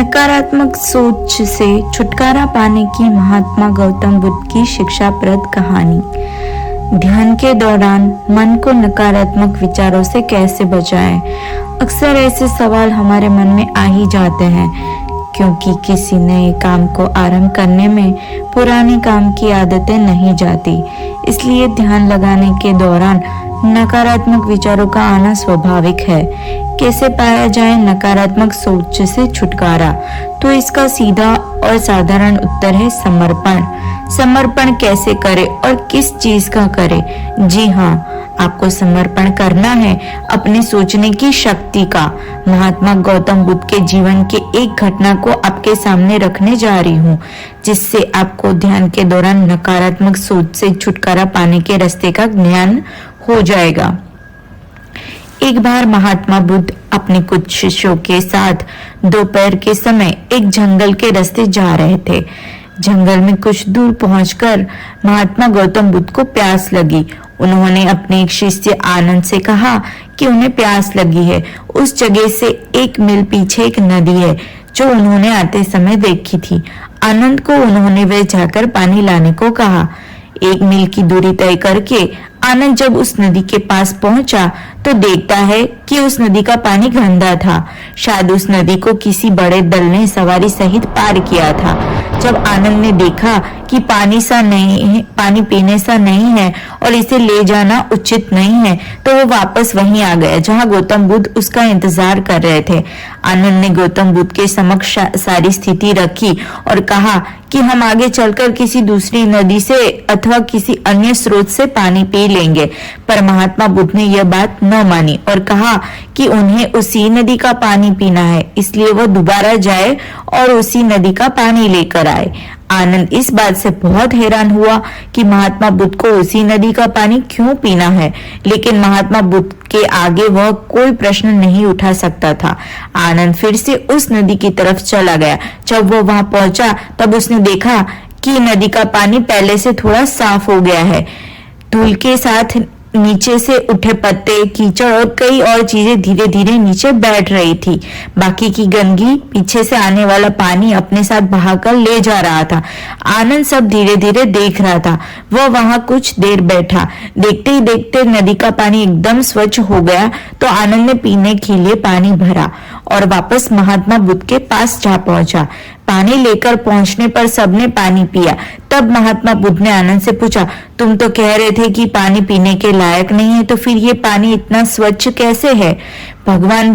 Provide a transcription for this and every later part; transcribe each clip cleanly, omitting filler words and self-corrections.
नकारात्मक सोच से छुटकारा पाने की महात्मा गौतम बुद्ध की शिक्षाप्रद कहानी। ध्यान के दौरान मन को नकारात्मक विचारों से कैसे बचाएं? अक्सर ऐसे सवाल हमारे मन में आ ही जाते हैं, क्योंकि किसी नए काम को आरंभ करने में पुराने काम की आदतें नहीं जाती। इसलिए ध्यान लगाने के दौरान नकारात्मक विचारों का आना स्वाभाविक है। कैसे पाया जाए नकारात्मक सोच से छुटकारा? तो इसका सीधा और साधारण उत्तर है समर्पण। समर्पण कैसे करें और किस चीज का करें? जी हाँ, आपको समर्पण करना है अपने सोचने की शक्ति का। महात्मा गौतम बुद्ध के जीवन के एक घटना को आपके सामने रखने जा रही हूँ, जिससे आपको ध्यान के दौरान नकारात्मक सोच से छुटकारा पाने के रास्ते का ज्ञान हो जाएगा। एक बार महात्मा बुद्ध अपने कुछ शिष्यों के साथ दोपहर के समय एक जंगल के रास्ते जा रहे थे। जंगल में कुछ दूर पहुंचकर महात्मा गौतम बुद्ध को प्यास लगी। उन्होंने अपने एक शिष्य आनंद से कहा कि उन्हें प्यास लगी है। उस जगह से 1 मील पीछे एक नदी है जो उन्होंने आते समय देखी थी। आनंद को उन्होंने वह जाकर पानी लाने को कहा। 1 मील की दूरी तय करके आनंद जब उस नदी के पास पहुंचा तो देखता है कि उस नदी का पानी गंदा था। शायद उस नदी को किसी बड़े दल ने सवारी सहित पार किया था। जब आनंद ने देखा कि पानी पीने सा नहीं है और इसे ले जाना उचित नहीं है, तो वो वापस वहीं आ गया जहां गौतम बुद्ध उसका इंतजार कर रहे थे। आनंद ने गौतम बुद्ध के समक्ष सारी स्थिति रखी और कहा कि हम आगे चलकर किसी दूसरी नदी से अथवा किसी अन्य स्रोत से पानी पी लेंगे। पर महात्मा बुद्ध ने यह बात न मानी और कहा कि उन्हें उसी नदी का पानी पीना है, इसलिए वो दोबारा जाए और उसी नदी का पानी लेकर आए। आनंद इस बात से बहुत हैरान हुआ कि महात्मा बुद्ध को उसी नदी का पानी क्यों पीना है, लेकिन महात्मा बुद्ध के आगे वह कोई प्रश्न नहीं उठा सकता था। आनंद फिर से उस नदी की तरफ चला गया। जब वो वहां पहुंचा तब उसने देखा कि नदी का पानी पहले से थोड़ा साफ हो गया है। धूल के साथ नीचे से उठे पत्ते, कीचड़ और कई और चीजें धीरे धीरे नीचे बैठ रही थी। बाकी की गंदगी पीछे से आने वाला पानी अपने साथ बहाकर ले जा रहा था। आनंद सब धीरे धीरे देख रहा था। वह वहां कुछ देर बैठा। देखते ही देखते नदी का पानी एकदम स्वच्छ हो गया। तो आनंद ने पीने के लिए पानी भरा और वापस महात्मा बुद्ध के पास जा पहुंचा। पानी लेकर पहुंचने पर सबने पानी पिया। तब महात्मा बुद्ध ने आनंद से पूछा, तुम तो कह रहे थे कि पानी पीने के लायक नहीं है, तो फिर ये पानी इतना स्वच्छ कैसे है? भगवान,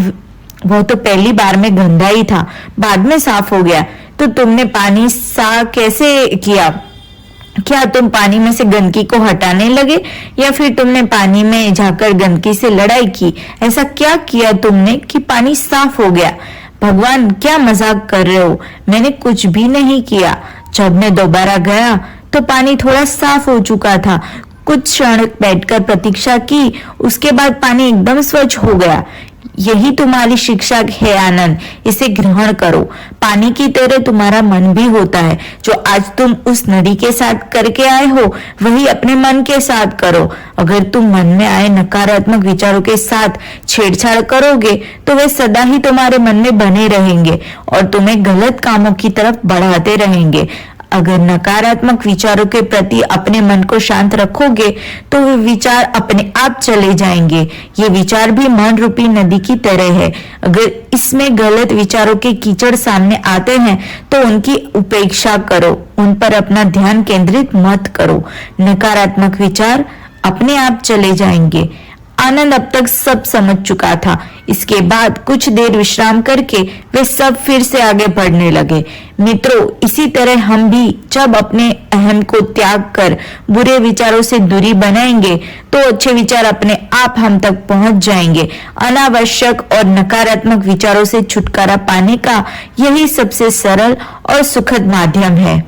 वो तो पहली बार में गंदा ही था, बाद में साफ हो गया। तो तुमने पानी साफ कैसे किया? क्या तुम पानी में से गंदगी को हटाने लगे या फिर तुमने पानी में जाकर गंदगी से लड़ाई की? ऐसा क्या किया तुमने कि पानी साफ हो गया? भगवान, क्या मजाक कर रहे हो? मैंने कुछ भी नहीं किया। जब मैं दोबारा गया तो पानी थोड़ा साफ हो चुका था। कुछ क्षण बैठकर प्रतीक्षा की, उसके बाद पानी एकदम स्वच्छ हो गया। यही तुम्हारी शिक्षा है आनंद, इसे ग्रहण करो। पानी की तरह तुम्हारा मन भी होता है। जो आज तुम उस नदी के साथ करके आए हो, वही अपने मन के साथ करो। अगर तुम मन में आए नकारात्मक विचारों के साथ छेड़छाड़ करोगे तो वे सदा ही तुम्हारे मन में बने रहेंगे और तुम्हें गलत कामों की तरफ बढ़ाते रहेंगे। अगर नकारात्मक विचारों के प्रति अपने मन को शांत रखोगे तो वे विचार अपने आप चले जाएंगे। ये विचार भी मन रूपी नदी की तरह है। अगर इसमें गलत विचारों के कीचड़ सामने आते हैं तो उनकी उपेक्षा करो, उन पर अपना ध्यान केंद्रित मत करो। नकारात्मक विचार अपने आप चले जाएंगे। आनंद अब तक सब समझ चुका था। इसके बाद कुछ देर विश्राम करके वे सब फिर से आगे बढ़ने लगे। मित्रों, इसी तरह हम भी जब अपने अहम को त्याग कर बुरे विचारों से दूरी बनाएंगे तो अच्छे विचार अपने आप हम तक पहुंच जाएंगे। अनावश्यक और नकारात्मक विचारों से छुटकारा पाने का यही सबसे सरल और सुखद माध्यम है।